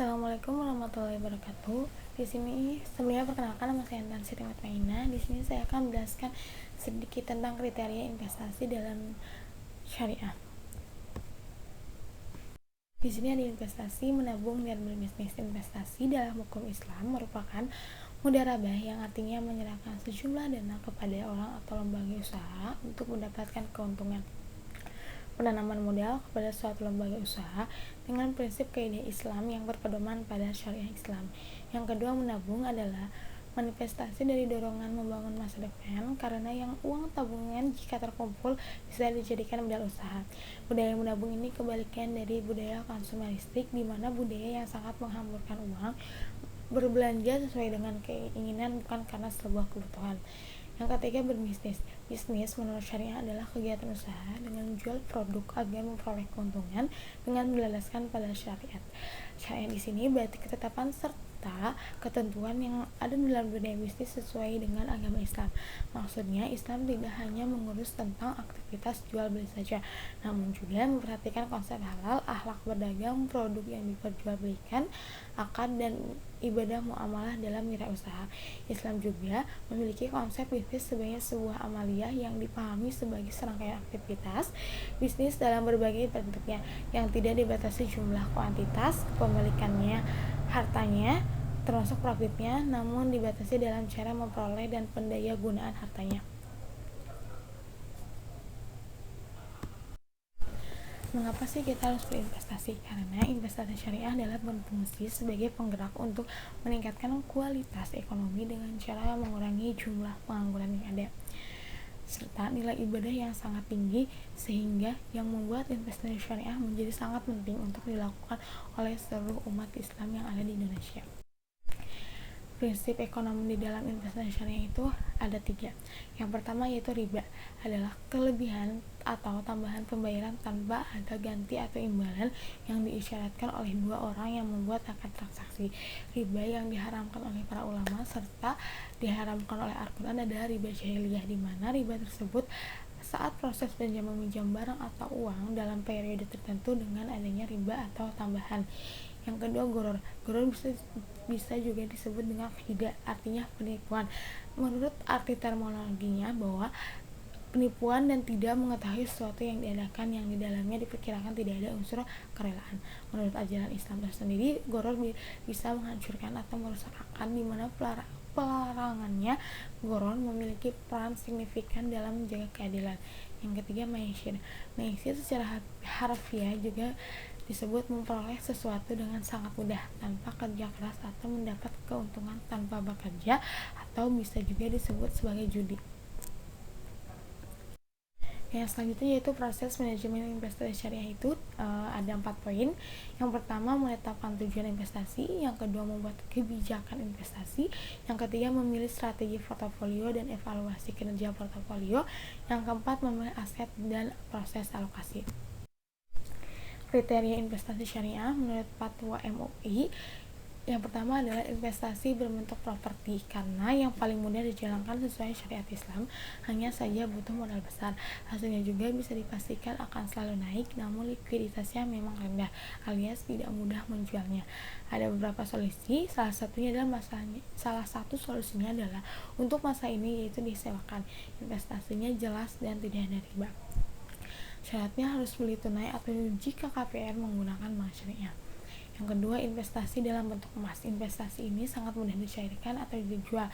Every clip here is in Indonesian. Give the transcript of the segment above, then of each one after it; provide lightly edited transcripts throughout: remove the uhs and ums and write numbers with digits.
Assalamualaikum warahmatullahi wabarakatuh. Di sini sebelumnya perkenalkan, nama saya Intan Siti Matmaina. Di sini saya akan menjelaskan sedikit tentang kriteria investasi dalam syariah. Di sini ada investasi, menabung, dan berbisnis. Investasi dalam hukum Islam merupakan mudharabah yang artinya menyerahkan sejumlah dana kepada orang atau lembaga usaha untuk mendapatkan keuntungan. Penanaman modal kepada suatu lembaga usaha dengan prinsip kaidah Islam yang berpedoman pada syariah Islam. Yang kedua, menabung adalah manifestasi dari dorongan membangun masa depan, karena yang uang tabungan jika terkumpul bisa dijadikan modal usaha. Budaya menabung ini kebalikan dari budaya konsumeristik, di mana budaya yang sangat menghamburkan uang, berbelanja sesuai dengan keinginan bukan karena sebuah kebutuhan. Yang ketiga, berbisnis. Bisnis menurut syariah adalah kegiatan usaha dengan menjual produk agar memperoleh keuntungan dengan berlandaskan pada syariat. Syariat di sini berarti ketetapan serta ketentuan yang ada dalam dunia bisnis sesuai dengan agama Islam. Maksudnya, Islam tidak hanya mengurus tentang aktivitas jual beli saja, namun juga memperhatikan konsep halal, akhlak berdagang, produk yang diperjualbelikan, akad dan ibadah muamalah dalam wirausaha. Islam juga memiliki konsep bisnis sebagai sebuah amaliyah yang dipahami sebagai serangkaian aktivitas bisnis dalam berbagai bentuknya yang tidak dibatasi jumlah kuantitas kepemilikannya, hartanya termasuk profitnya, namun dibatasi dalam cara memperoleh dan pendaya gunaan hartanya. Mengapa sih kita harus berinvestasi? Karena investasi syariah adalah berfungsi sebagai penggerak untuk meningkatkan kualitas ekonomi dengan cara mengurangi jumlah pengangguran yang ada, serta nilai ibadah yang sangat tinggi, sehingga yang membuat investasi syariah menjadi sangat penting untuk dilakukan oleh seluruh umat Islam yang ada di Indonesia. Prinsip ekonomi di dalam investasi syariah itu ada 3. Yang pertama yaitu riba, adalah kelebihan atau tambahan pembayaran tanpa ada ganti atau imbalan yang diisyaratkan oleh dua orang yang membuat akad transaksi. Riba yang diharamkan oleh para ulama serta diharamkan oleh Al-Quran adalah riba jahiliyah, di mana riba tersebut saat proses pinjam meminjam barang atau uang dalam periode tertentu dengan adanya riba atau tambahan. Yang kedua, goror. Goror bisa juga disebut dengan khida, artinya penipuan. Menurut arti terminologinya bahwa penipuan dan tidak mengetahui sesuatu yang diadakan yang di dalamnya diperkirakan tidak ada unsur kerelaan. Menurut ajaran Islam tersendiri, goror bisa menghancurkan atau merusak akal, di mana pelarangannya goror memiliki peran signifikan dalam menjaga keadilan. Yang ketiga, maisir. Maisir secara harfiah juga disebut memperoleh sesuatu dengan sangat mudah tanpa kerja keras atau mendapat keuntungan tanpa bekerja, atau bisa juga disebut sebagai judi. Yang selanjutnya yaitu proses manajemen investasi syariah itu ada 4 poin. Yang pertama, menetapkan tujuan investasi. Yang kedua, membuat kebijakan investasi. Yang ketiga, memilih strategi portofolio dan evaluasi kinerja portofolio. Yang keempat, memilih aset dan proses alokasi. Kriteria investasi syariah menurut Fatwa MUI, yang pertama adalah investasi berbentuk properti, karena yang paling mudah dijalankan sesuai syariat Islam, hanya saja butuh modal besar. Hasilnya juga bisa dipastikan akan selalu naik, namun likuiditasnya memang rendah alias tidak mudah menjualnya. Ada beberapa solusi, salah satu solusinya adalah untuk masa ini yaitu disewakan. Investasinya jelas dan tidak ada riba. Syaratnya harus beli tunai atau jika KPR menggunakan bank syariah. Yang kedua, investasi dalam bentuk emas. Investasi ini sangat mudah dicairkan atau dijual,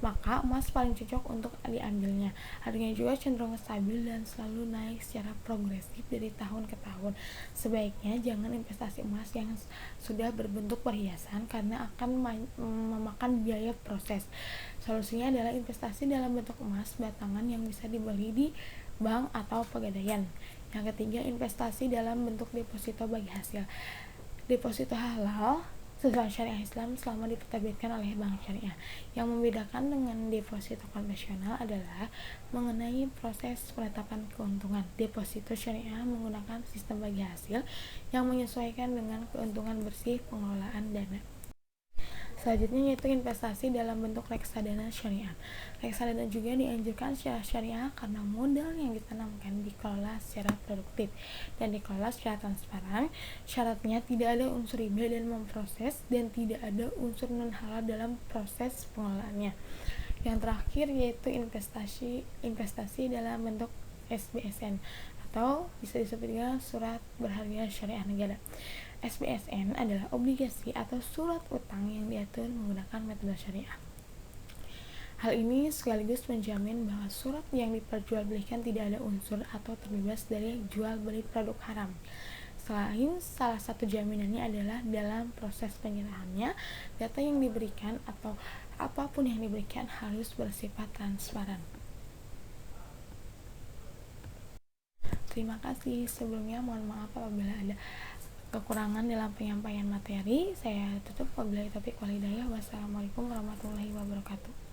maka emas paling cocok untuk diambilnya. Harganya juga cenderung stabil dan selalu naik secara progresif dari tahun ke tahun. Sebaiknya jangan investasi emas yang sudah berbentuk perhiasan karena akan memakan biaya proses. Solusinya adalah investasi dalam bentuk emas batangan yang bisa dibeli di bank atau pegadaian. Yang ketiga, investasi dalam bentuk deposito bagi hasil. Deposito halal sesuai syariah Islam selama diterbitkan oleh bank syariah. Yang membedakan dengan deposito konvensional adalah mengenai proses penetapan keuntungan. Deposito syariah menggunakan sistem bagi hasil yang menyesuaikan dengan keuntungan bersih pengelolaan dana. Selanjutnya yaitu investasi dalam bentuk reksadana syariah. Reksadana juga dianjurkan secara syariah karena modal yang ditanamkan dikelola secara produktif dan dikelola secara transparan. Syaratnya tidak ada unsur riba dan memproses dan tidak ada unsur non halal dalam proses pengelolaannya. Yang terakhir yaitu investasi dalam bentuk SBSN atau bisa disebut dengan surat berharga syariah negara. SBSN adalah obligasi atau surat utang yang diatur menggunakan metode syariah. Hal ini sekaligus menjamin bahwa surat yang diperjualbelikan tidak ada unsur atau terbebas dari jual beli produk haram. Selain salah satu jaminannya adalah dalam proses penyerahannya, data yang diberikan atau apapun yang diberikan harus bersifat transparan. Terima kasih. Sebelumnya mohon maaf apabila ada kekurangan dalam penyampaian materi. Saya tutup wabillahi taufiq wal hidayah. Wassalamualaikum warahmatullahi wabarakatuh.